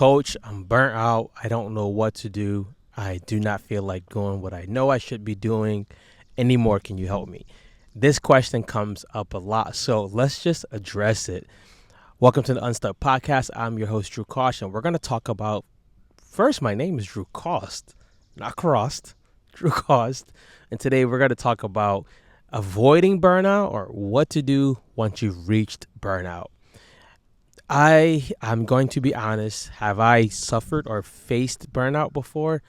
coach. I'm burnt out. I don't know what to do. I do not feel like doing what I know I should be doing anymore. Can you help me? This question comes up a lot, so let's just address it. Welcome to the Unstuck Podcast. I'm your host, Drew Caution. We're going to talk about, first, my name is Drew Cost, not Crossed, Drew Cost. And today we're going to talk about avoiding burnout or what to do once you've reached burnout. I'm going to be honest. Have I suffered or faced burnout before?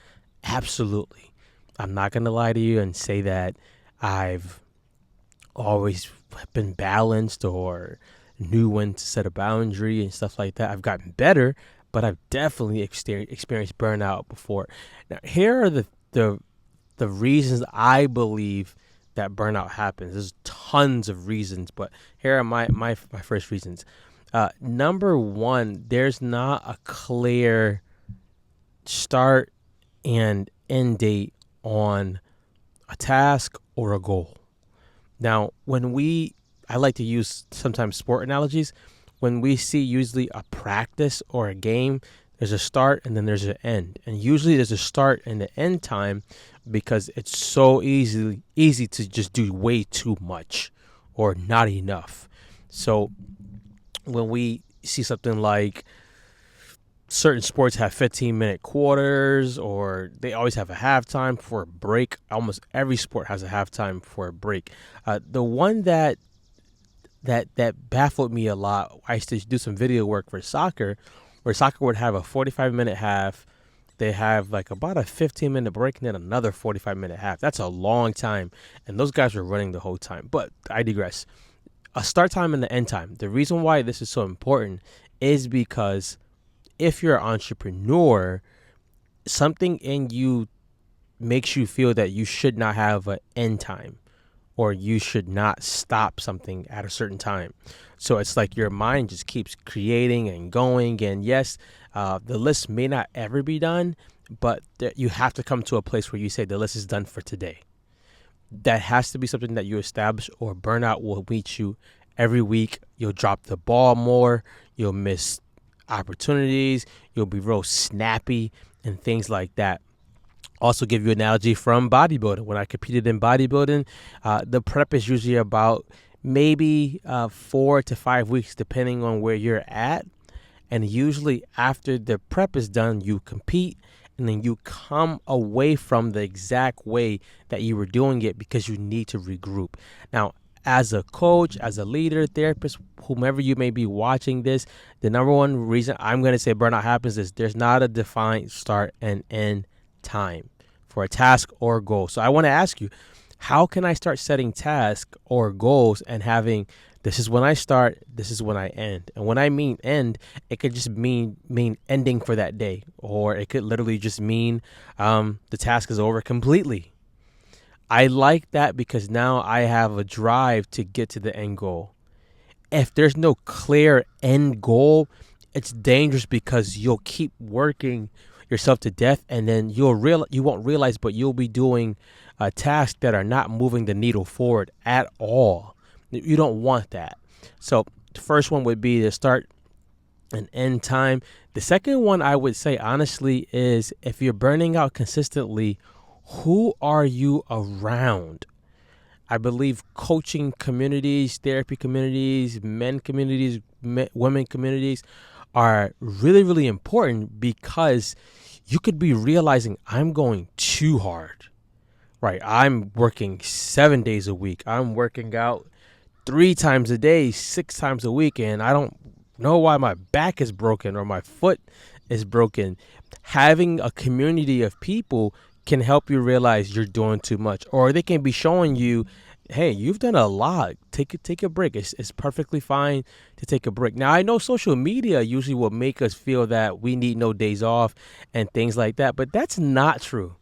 Absolutely. I'm not going to lie to you and say that I've always been balanced or knew when to set a boundary and stuff like that. I've gotten better, but I've definitely experienced burnout before. Now, here are the reasons I believe that burnout happens. There's tons of reasons, but here are my first reasons. Number one, there's not a clear start and end date on a task or a goal. Now, I like to use sometimes sport analogies. When we see usually a practice or a game, there's a start and then there's an end. And usually there's a start and the end time because it's so easy to just do way too much or not enough. So when we see something like certain sports have 15-minute quarters or they always have a halftime for a break. Almost every sport has a halftime for a break. The one that baffled me a lot, I used to do some video work for soccer, where soccer would have a 45-minute half. They have like about a 15-minute break and then another 45-minute half. That's a long time. And those guys were running the whole time. But I digress. A start time and the end time. The reason why this is so important is because if you're an entrepreneur, something in you makes you feel that you should not have an end time or you should not stop something at a certain time. So it's like your mind just keeps creating and going. And yes, the list may not ever be done, but you have to come to a place where you say the list is done for today. That has to be something that you establish, or burnout will meet you every week. You'll drop the ball more. You'll miss opportunities. You'll be real snappy and things like that. Also give you an analogy from bodybuilding. When I competed in bodybuilding, the prep is usually about maybe 4 to 5 weeks, depending on where you're at. And usually after the prep is done, you compete. And then you come away from the exact way that you were doing it because you need to regroup. Now, as a coach, as a leader, therapist, whomever you may be watching this, the number one reason I'm going to say burnout happens is there's not a defined start and end time for a task or goal. So I want to ask you, how can I start setting tasks or goals and having this is when I start, this is when I end. And when I mean end, it could just mean ending for that day. Or it could literally just mean the task is over completely. I like that because now I have a drive to get to the end goal. If there's no clear end goal, it's dangerous because you'll keep working yourself to death and then you won't realize, but you'll be doing tasks that are not moving the needle forward at all. You don't want that. So the first one would be to start and end time. The second one I would say, honestly, is if you're burning out consistently, who are you around? I believe coaching communities, therapy communities, men communities, women communities are really, really important because you could be realizing I'm going too hard, right? I'm working 7 days a week. I'm working out 3 times a day, 6 times a week, and I don't know why my back is broken or my foot is broken. Having a community of people can help you realize you're doing too much, or they can be showing you, hey, you've done a lot. Take a break. It's perfectly fine to take a break. Now, I know social media usually will make us feel that we need no days off and things like that, but that's not true.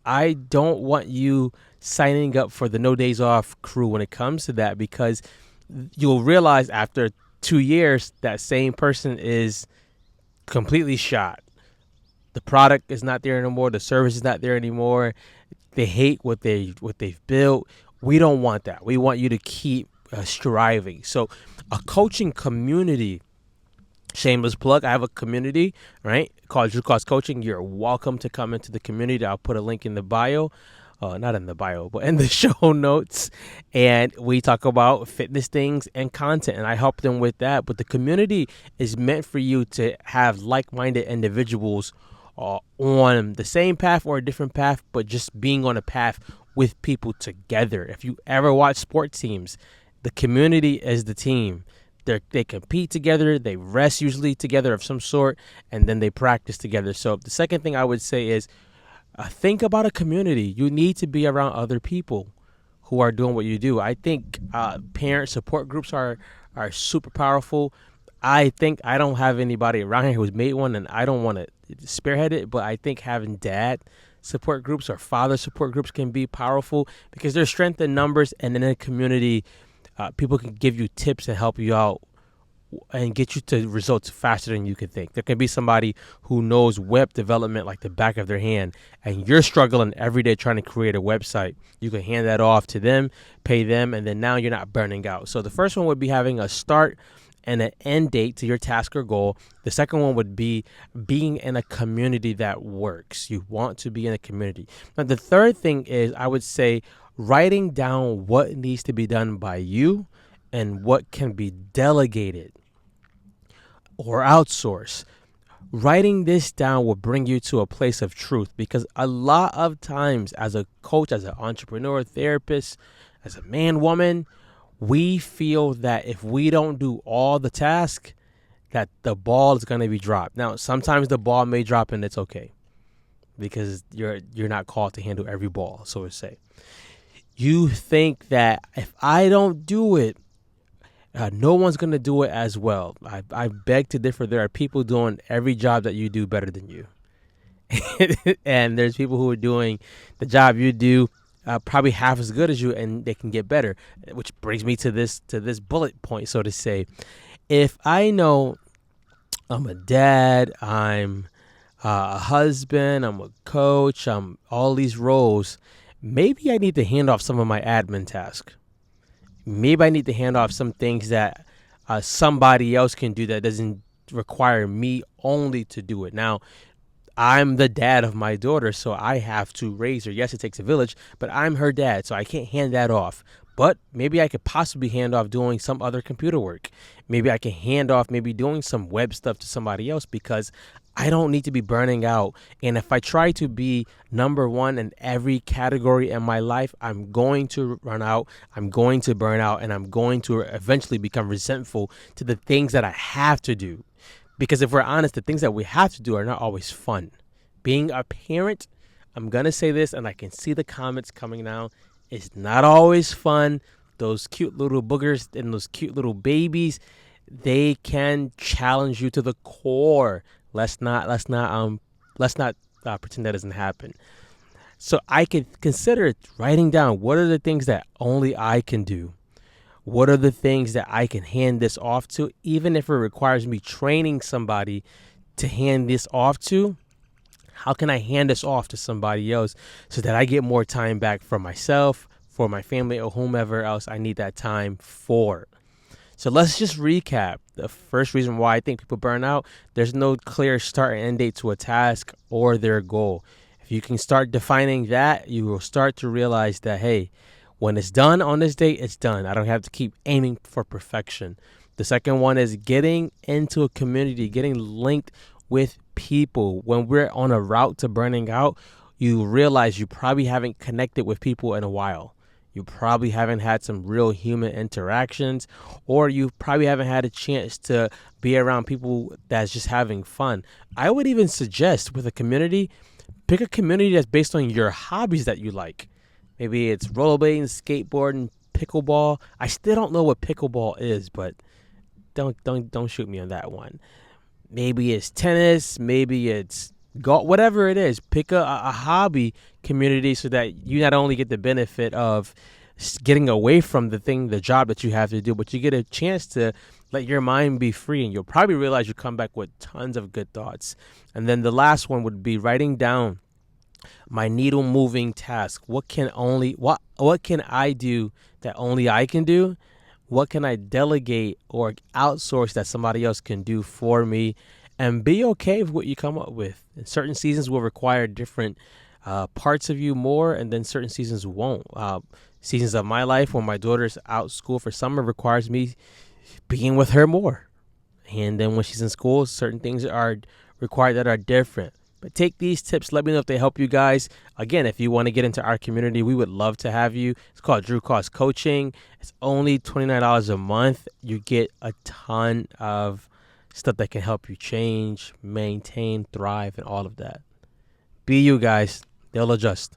I don't want you signing up for the no days off crew when it comes to that, because you'll realize after 2 years that same person is completely shot. The product is not there anymore. The service is not there anymore. They hate what they've built. We don't want that. We want you to keep striving. So a coaching community Shameless plug. I have a community, right, called Drew Cost Coaching. You're welcome to come into the community. I'll put a link in the bio. Not in the bio, but in the show notes. And we talk about fitness things and content, and I help them with that. But the community is meant for you to have like-minded individuals on the same path or a different path, but just being on a path with people together. If you ever watch sports teams, the community is the team. They compete together, they rest usually together of some sort, and then they practice together. So the second thing I would say is think about a community. You need to be around other people who are doing what you do. I think parent support groups are super powerful. I think I don't have anybody around here who's made one, and I don't want to spearhead it, but I think having dad support groups or father support groups can be powerful because there's strength in numbers, and in a community, people can give you tips and help you out and get you to results faster than you can think. There can be somebody who knows web development like the back of their hand, and you're struggling every day trying to create a website. You can hand that off to them, pay them, and then now you're not burning out. So the first one would be having a start and an end date to your task or goal. The second one would be being in a community that works. You want to be in a community. Now, the third thing is, I would say, writing down what needs to be done by you and what can be delegated or outsourced. Writing this down will bring you to a place of truth, because a lot of times as a coach, as an entrepreneur, therapist, as a man, woman, we feel that if we don't do all the task, that the ball is going to be dropped. Now, sometimes the ball may drop and it's okay because you're not called to handle every ball, so to say. You think that if I don't do it, no one's going to do it as well. I beg to differ. There are people doing every job that you do better than you. And there's people who are doing the job you do probably half as good as you, and they can get better. Which brings me to this bullet point, so to say. If I know I'm a dad, I'm a husband, I'm a coach, I'm all these roles, maybe I need to hand off some of my admin tasks. Maybe I need to hand off some things that somebody else can do that doesn't require me only to do it. Now, I'm the dad of my daughter, so I have to raise her. Yes, it takes a village, but I'm her dad, so I can't hand that off. But maybe I could possibly hand off doing some other computer work. Maybe I can hand off maybe doing some web stuff to somebody else, because I don't need to be burning out. And if I try to be number one in every category in my life, I'm going to run out, I'm going to burn out, and I'm going to eventually become resentful to the things that I have to do. Because if we're honest, the things that we have to do are not always fun. Being a parent, I'm going to say this, and I can see the comments coming now, it's not always fun. Those cute little boogers and those cute little babies, they can challenge you to the core. Let's not pretend that doesn't happen. So I could consider writing down, what are the things that only I can do? What are the things that I can hand this off to, even if it requires me training somebody to hand this off to? How can I hand this off to somebody else so that I get more time back for myself, for my family, or whomever else I need that time for? So let's just recap. The first reason why I think people burn out, there's no clear start and end date to a task or their goal. If you can start defining that, you will start to realize that, hey, when it's done on this date, it's done. I don't have to keep aiming for perfection. The second one is getting into a community, getting linked with people. When we're on a route to burning out, you realize you probably haven't connected with people in a while. You probably haven't had some real human interactions, or you probably haven't had a chance to be around people that's just having fun. I would even suggest with a community, pick a community that's based on your hobbies that you like. Maybe it's rollerblading, skateboarding, pickleball. I still don't know what pickleball is, but don't shoot me on that one. Maybe it's tennis, maybe it's golf, whatever it is. Pick a hobby community so that you not only get the benefit of getting away from the job that you have to do, but you get a chance to let your mind be free, and you'll probably realize you come back with tons of good thoughts. And then the last one would be writing down my needle moving task. What can I do that only I can do? What can I delegate or outsource that somebody else can do for me? And be okay with what you come up with. And certain seasons will require different parts of you more, and then certain seasons won't. Seasons of my life when my daughter's out school for summer requires me being with her more. And then when she's in school, certain things are required that are different. But take these tips. Let me know if they help you guys. Again, if you want to get into our community, we would love to have you. It's called Drew Cost Coaching. It's only $29 a month. You get a ton of stuff that can help you change, maintain, thrive, and all of that. Be you guys. They'll adjust.